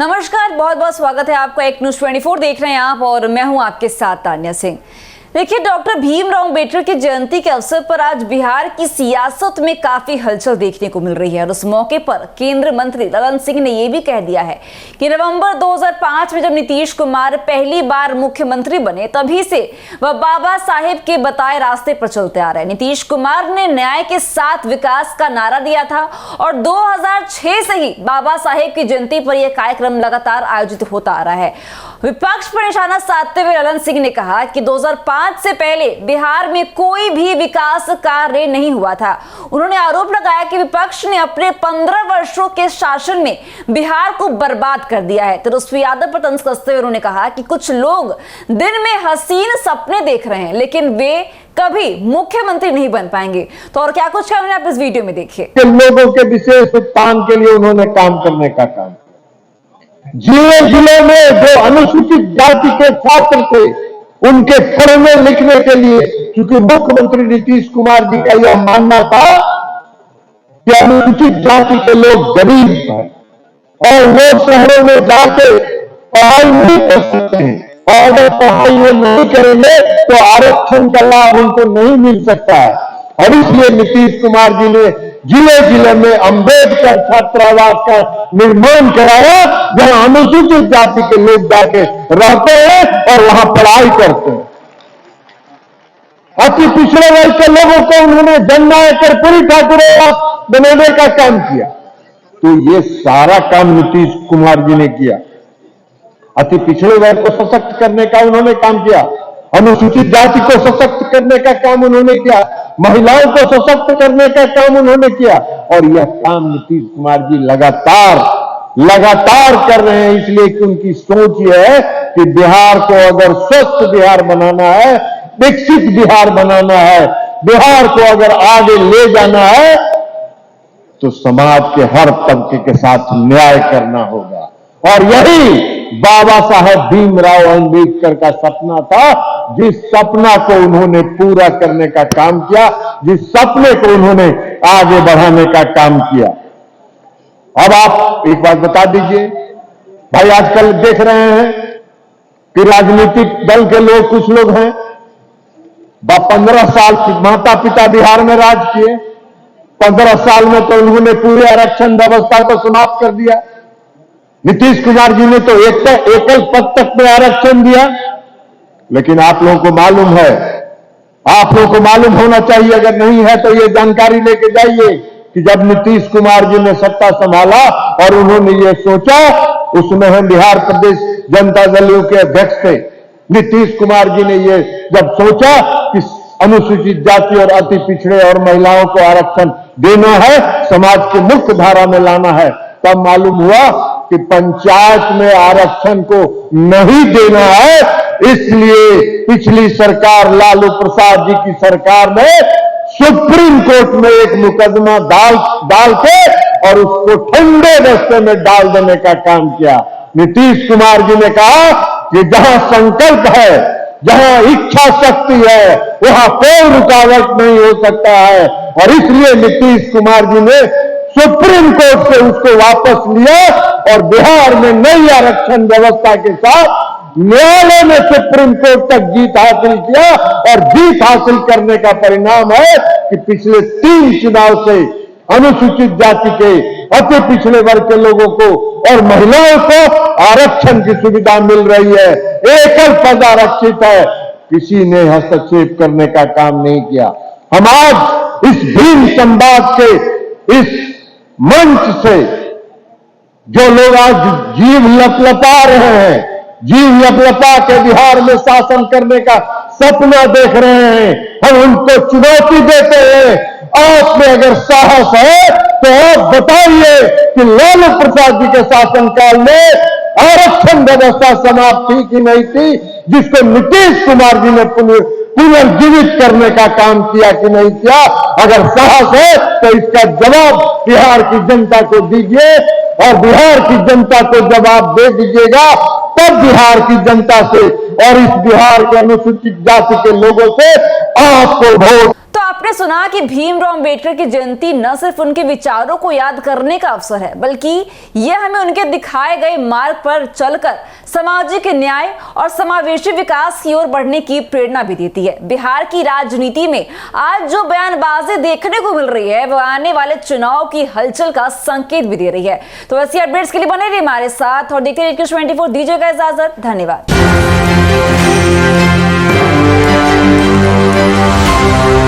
नमस्कार, बहुत बहुत स्वागत है आपका। एक न्यूज़ 24 देख रहे हैं आप और मैं हूं आपके साथ तान्या सिंह। देखिए, डॉक्टर भीमराव अंबेडकर की जयंती के अवसर पर आज बिहार की सियासत में काफी हलचल देखने को मिल रही है और उस मौके पर केंद्रीय मंत्री ललन सिंह ने यह भी कह दिया है कि नवंबर 2005 में जब नीतीश कुमार पहली बार मुख्यमंत्री बने तभी से वह बाबा साहेब के बताए रास्ते पर चलते आ रहे हैं। नीतीश कुमार ने न्याय के साथ विकास का नारा दिया था और 2006 से ही बाबा साहेब की जयंती पर यह कार्यक्रम लगातार आयोजित होता आ रहा है। विपक्ष पर निशाना साधते हुए ललन सिंह ने कहा कि 2005 से पहले बिहार में कोई भी विकास कार्य नहीं हुआ था। उन्होंने आरोप लगाया कि विपक्ष ने अपने 15 वर्षों के शासन में बिहार को बर्बाद कर दिया है। तेजस्वी यादव पर तंज कसते हुए उन्होंने कहा कि कुछ लोग दिन में हसीन सपने देख रहे हैं लेकिन वे कभी मुख्यमंत्री नहीं बन पाएंगे। तो और क्या कुछ कहा आप इस वीडियो में देखिए। लोगों के विशेष उत्थान के लिए उन्होंने काम करने का काम, जिले में जो अनुसूचित जाति के छात्र थे उनके पढ़ने लिखने के लिए, क्योंकि मुख्यमंत्री नीतीश कुमार जी का यह मानना था कि अनुसूचित जाति के लोग गरीब हैं और वो शहरों में जाके पढ़ाई नहीं कर सकते हैं और अगर पढ़ाई वो नहीं करेंगे तो आरक्षण का लाभ उनको नहीं मिल सकता है। और इसलिए नीतीश कुमार जी ने जिले में अंबेडकर छात्रावास का निर्माण कराया जहां अनुसूचित जाति के लोग जाके रहते हैं और वहां पढ़ाई करते हैं। अति पिछड़े वर्ग के लोगों को उन्होंने जननायक कर्पूरी ठाकुर बनाने का काम किया। तो ये सारा काम नीतीश कुमार जी ने किया। अति पिछड़े वर्ग को सशक्त करने का उन्होंने काम किया, अनुसूचित जाति को सशक्त करने का काम उन्होंने किया, महिलाओं को सशक्त करने का काम उन्होंने किया। और यह काम नीतीश कुमार जी लगातार कर रहे हैं, इसलिए कि उनकी सोच यह है कि बिहार को अगर स्वस्थ बिहार बनाना है, विकसित बिहार बनाना है, बिहार को अगर आगे ले जाना है तो समाज के हर तबके के साथ न्याय करना होगा। और यही बाबा साहेब भीमराव अंबेडकर का सपना था, जिस सपना को उन्होंने पूरा करने का काम किया, जिस सपने को उन्होंने आगे बढ़ाने का काम किया। अब आप एक बात बता दीजिए भाई, आजकल देख रहे हैं कि राजनीतिक दल के लोग, कुछ लोग हैं 15 साल माता पिता बिहार में राज किए, 15 साल में तो उन्होंने पूरे आरक्षण व्यवस्था को समाप्त कर दिया। नीतीश कुमार जी ने तो एकल पद तक में आरक्षण दिया। लेकिन आप लोगों को मालूम है, आप लोगों को मालूम होना चाहिए, अगर नहीं है तो ये जानकारी लेके जाइए कि जब नीतीश कुमार जी ने सत्ता संभाला और उन्होंने ये सोचा, उसमें हम बिहार प्रदेश जनता दल के अध्यक्ष थे, नीतीश कुमार जी ने ये जब सोचा कि अनुसूचित जाति और अति पिछड़े और महिलाओं को आरक्षण देना है, समाज के मुख्य धारा में लाना है, तब मालूम हुआ कि पंचायत में आरक्षण को नहीं देना है। इसलिए पिछली सरकार, लालू प्रसाद जी की सरकार ने सुप्रीम कोर्ट में एक मुकदमा डाल के और उसको ठंडे रास्ते में डाल देने का काम किया। नीतीश कुमार जी ने कहा कि जहां संकल्प है, जहां इच्छा शक्ति है, वहां कोई रुकावट नहीं हो सकता है। और इसलिए नीतीश कुमार जी ने सुप्रीम कोर्ट से उसको वापस लिया और बिहार में नई आरक्षण व्यवस्था के साथ न्यायालय ने सुप्रीम कोर्ट तक जीत हासिल किया। और जीत हासिल करने का परिणाम है कि पिछले 3 चुनाव से अनुसूचित जाति के, अति पिछड़े वर्ग के लोगों को और महिलाओं को आरक्षण की सुविधा मिल रही है। एकल पद आरक्षित है, किसी ने हस्तक्षेप करने का काम नहीं किया। हम आज इस भीम संवाद के इस मंच से जो लोग आज जीव लपलपा रहे हैं, जीव लपलपा के बिहार में शासन करने का सपना देख रहे हैं, हम उनको चुनौती देते हैं। आप में अगर साहस है तो आप बताइए कि लालू प्रसाद जी के शासनकाल में आरक्षण व्यवस्था समाप्त थी कि नहीं थी, जिसको नीतीश कुमार जी ने पुनर्जीवित करने का काम किया कि नहीं किया। अगर साहस है तो इसका जवाब बिहार की जनता को दीजिए और बिहार की जनता को जवाब दे दीजिएगा, तब बिहार की जनता से और इस बिहार के अनुसूचित जाति के लोगों से आपको वोट। तो आप आपने सुना कि भीमराव अंबेडकर की जयंती न सिर्फ उनके विचारों को याद करने का अवसर है, बल्कि यह हमें उनके दिखाए गए मार्ग पर चलकर सामाजिक न्याय और समावेशी विकास की ओर बढ़ने की प्रेरणा भी देती है। बिहार की राजनीति में आज जो बयानबाजी देखने को मिल रही है, वह आने वाले चुनाव की हलचल का संकेत भी दे रही है। तो ऐसी अपडेट्स के लिए बने रहिए हमारे साथ और देखते रहिए News 24। दीजिएगा इजाजत, धन्यवाद।